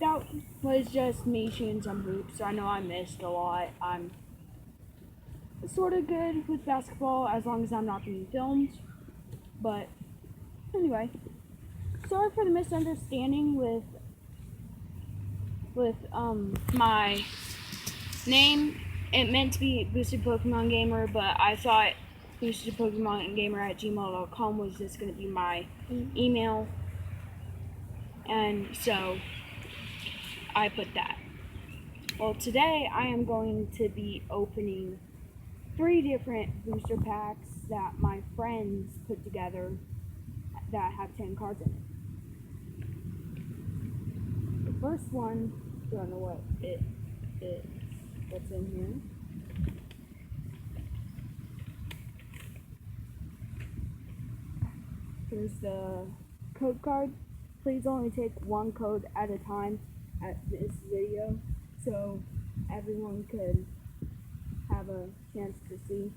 that was just me shooting some hoops. I know I missed a lot. I'm sort of good with basketball as long as I'm not being filmed. But anyway, sorry for the misunderstanding with my name. It meant to be Boosted Pokemon Gamer, but I thought boostedpokemongamer@gmail.com was just going to be my email, and so I put that. Well, today I am going to be opening 3 different booster packs that my friends put together that have 10 cards in it. The first one, I don't know what what's in here. Here's the code card. Please only take 1 code at a time at this video so everyone could have a chance to see.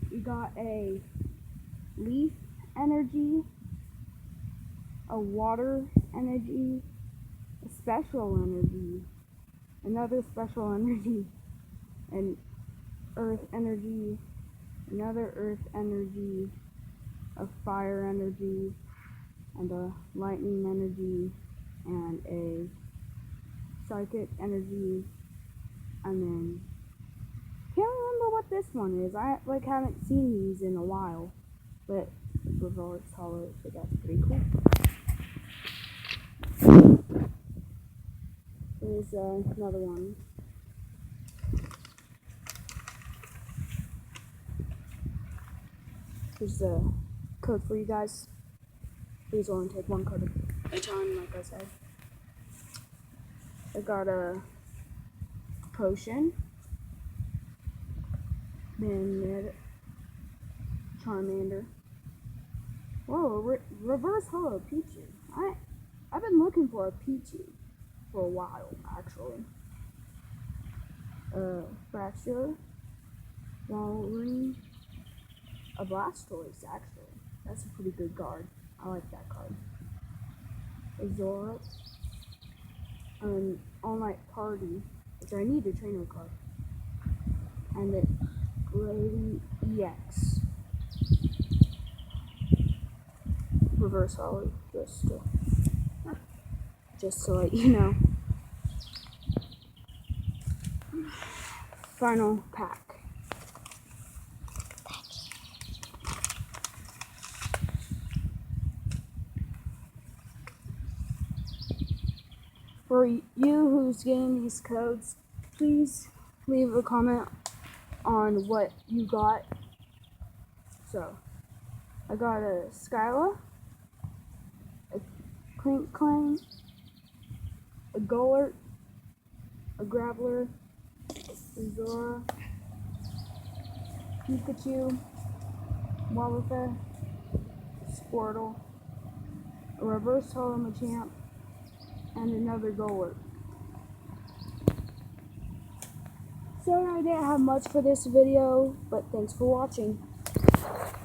We got a leaf energy, a water energy, a special energy, another special energy, an earth energy, another earth energy, a fire energy, and a lightning energy, and a psychic energy, and then can't remember what this one is. I haven't seen these in a while, but reverse hollow, so that's pretty cool. There's another one. Here's the code for you guys. Please only take 1 code at a time, like I said. I got a potion, then Charmander. Whoa, reverse hollow Pichu. I've been looking for a Pichu for a while, actually. Fracture, Walrein, a Blastoise, actually. That's a pretty good card. I like that card. A Zora, an all-night party, which I need a trainer card, and a Grady EX. Reverse hollow, just to let you know. Final pack. For you who's getting these codes, please leave a comment on what you got. So, I got a Skyla, a Clink Clang, a Golert, a Graveler, a Zora, Pikachu, Wobbuffet, Squirtle, a reverse hollow Machamp, and another Golert. Sorry I didn't have much for this video, but thanks for watching.